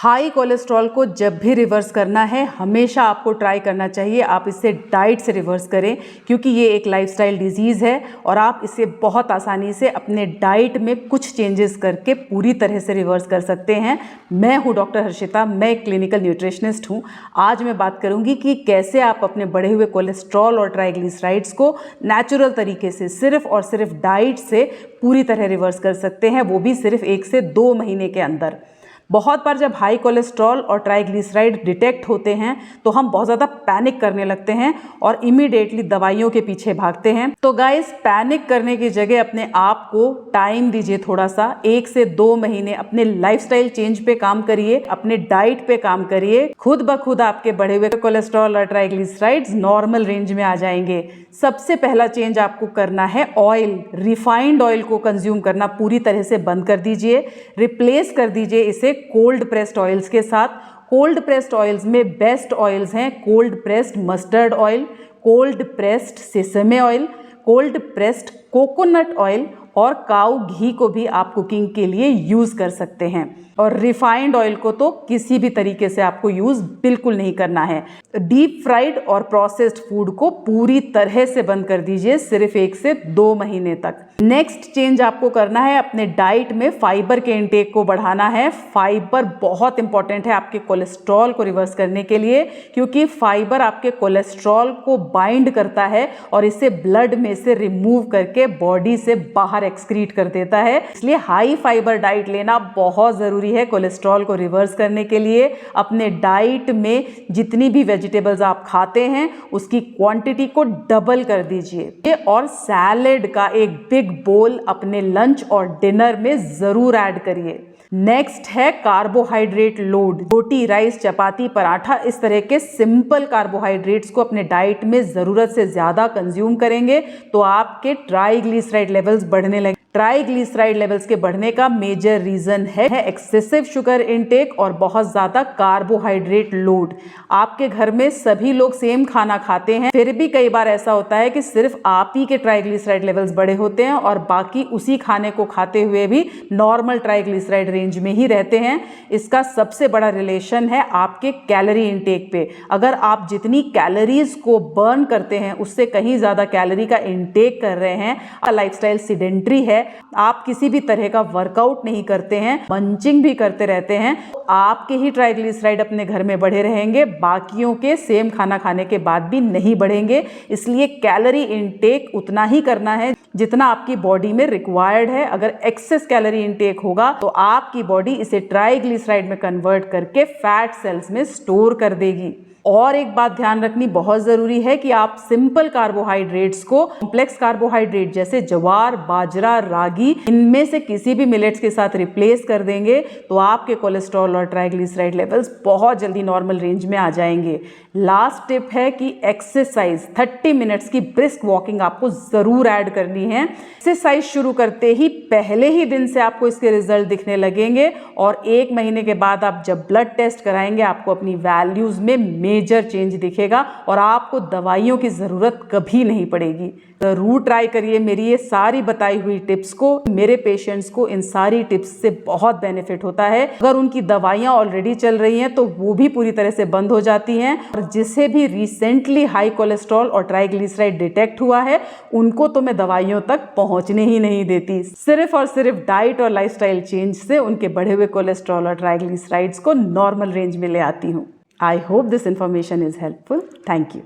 High cholesterol को जब भी रिवर्स करना है हमेशा आपको ट्राई करना चाहिए आप इसे डाइट से रिवर्स करें, क्योंकि ये एक लाइफस्टाइल डिजीज़ है और आप इसे बहुत आसानी से अपने डाइट में कुछ चेंजेस करके पूरी तरह से रिवर्स कर सकते हैं। मैं हूँ डॉक्टर हर्षिता, मैं एक क्लिनिकल न्यूट्रिशनिस्ट हूँ। आज मैं बात करूँगी कि कैसे आप अपने बढ़े हुए कोलेस्ट्रॉल और ट्राइग्लिसराइड्स को नेचुरल तरीके से सिर्फ और सिर्फ डाइट से पूरी तरह रिवर्स कर सकते हैं, वो भी सिर्फ 1 से 2 महीने के अंदर। बहुत बार जब हाई कोलेस्ट्रॉल और ट्राइग्लिसराइड डिटेक्ट होते हैं तो हम बहुत ज़्यादा पैनिक करने लगते हैं और इमीडिएटली दवाइयों के पीछे भागते हैं। तो गाइस, पैनिक करने की जगह अपने आप को टाइम दीजिए, थोड़ा सा 1 से 2 महीने अपने लाइफस्टाइल चेंज पे काम करिए, अपने डाइट पे काम करिए। खुद ब खुद आपके बढ़े हुए कोलेस्ट्रॉल और ट्राइग्लिसराइड्स नॉर्मल रेंज में आ जाएंगे। सबसे पहला चेंज आपको करना है ऑयल, रिफाइंड ऑयल को कंज्यूम करना पूरी तरह से बंद कर दीजिए। रिप्लेस कर दीजिए इसे कोल्ड प्रेस्ड ऑयल्स के साथ। कोल्ड प्रेस्ड ऑयल्स में बेस्ट ऑयल्स हैं cold pressed mustard oil, cold pressed sesame oil, cold pressed coconut oil और काऊ घी को भी आप कुकिंग के लिए यूज़ कर सकते हैं। और रिफाइंड ऑयल को तो किसी भी तरीके से आपको यूज़ बिल्कुल नहीं करना है। डीप फ्राइड और प्रोसेस्ड फूड को पूरी तरह से बंद कर दीजिए सिर्फ 1 से 2 महीने तक। नेक्स्ट चेंज आपको करना है अपने डाइट में फाइबर के इंटेक को बढ़ाना है। फाइबर बहुत इंपॉर्टेंट है आपके कोलेस्ट्रॉल को रिवर्स करने के लिए, क्योंकि फाइबर आपके कोलेस्ट्रॉल को बाइंड करता है और इसे ब्लड में से रिमूव करके बॉडी से बाहर एक्सक्रीट कर देता है। इसलिए हाई फाइबर डाइट लेना बहुत ज़रूरी है कोलेस्ट्रॉल को रिवर्स करने के लिए। अपने डाइट में जितनी भी वेजिटेबल्स आप खाते हैं उसकी क्वांटिटी को डबल कर दीजिए और सैलेड का एक बिग बोल अपने लंच और डिनर में ज़रूर ऐड करिए। नेक्स्ट है कार्बोहाइड्रेट लोड। रोटी, राइस, चपाती, पराठा, इस तरह के सिंपल कार्बोहाइड्रेट्स को अपने डाइट में ज़रूरत से ज़्यादा कंज्यूम करेंगे तो आपके ट्राइग्लिसराइड लेवल्स बढ़ने लगे। ट्राइग्लिसराइड लेवल्स के बढ़ने का मेजर रीजन है एक्सेसिव शुगर इनटेक और बहुत ज़्यादा कार्बोहाइड्रेट लोड। आपके घर में सभी लोग सेम खाना खाते हैं, फिर भी कई बार ऐसा होता है कि सिर्फ आप ही के ट्राइग्लिसराइड लेवल्स बड़े होते हैं और बाकी उसी खाने को खाते हुए भी नॉर्मल ट्राइग्लिसराइड रेंज में ही रहते हैं। इसका सबसे बड़ा रिलेशन है आपके कैलोरी इनटेक पे। अगर आप जितनी कैलोरीज को बर्न करते हैं उससे कहीं ज़्यादा कैलोरी का इनटेक कर रहे हैं, लाइफस्टाइल सीडेंट्री है, आप किसी भी तरह का वर्कआउट नहीं करते हैं, मंचिंग भी करते रहते हैं, आपके ही ट्राइग्लिसराइड अपने घर में बढ़े रहेंगे, बाकियों के सेम खाना खाने के बाद भी नहीं बढ़ेंगे। इसलिए कैलोरी इनटेक उतना ही करना है जितना आपकी बॉडी में रिक्वायर्ड है। अगर एक्सेस कैलोरी इनटेक होगा तो आपकी बॉडी इसे ट्राइग्लिसराइड में कन्वर्ट करके फैट सेल्स में स्टोर कर देगी। और एक बात ध्यान रखनी बहुत ज़रूरी है कि आप सिंपल कार्बोहाइड्रेट्स को कॉम्प्लेक्स कार्बोहाइड्रेट जैसे ज्वार, बाजरा, रागी, इनमें से किसी भी मिलेट्स के साथ रिप्लेस कर देंगे तो आपके कोलेस्ट्रॉल और ट्राइग्लिसराइड लेवल्स बहुत जल्दी नॉर्मल रेंज में आ जाएंगे। लास्ट टिप है कि एक्सरसाइज 30 मिनट्स की ब्रिस्क वॉकिंग आपको ज़रूर ऐड करनी है। एक्सरसाइज शुरू करते ही पहले ही दिन से आपको इसके रिजल्ट दिखने लगेंगे और 1 महीने के बाद आप जब ब्लड टेस्ट कराएंगे आपको अपनी वैल्यूज़ में मेजर चेंज दिखेगा और आपको दवाइयों की ज़रूरत कभी नहीं पड़ेगी। ज़रूर ट्राई करिए मेरी ये सारी बताई हुई टिप्स को। मेरे पेशेंट्स को इन सारी टिप्स से बहुत बेनिफिट होता है। अगर उनकी दवाइयाँ ऑलरेडी चल रही हैं तो वो भी पूरी तरह से बंद हो जाती हैं और जिसे भी रिसेंटली हाई कोलेस्ट्रॉल और ट्राइग्लिसराइड डिटेक्ट हुआ है उनको तो मैं दवाइयों तक पहुँचने ही नहीं देती। सिर्फ और सिर्फ डाइट और लाइफस्टाइल चेंज से उनके बढ़े हुए कोलेस्ट्रॉल और ट्राइग्लिसराइड्स को नॉर्मल रेंज में ले आती हूँ। I hope this information is helpful. Thank you.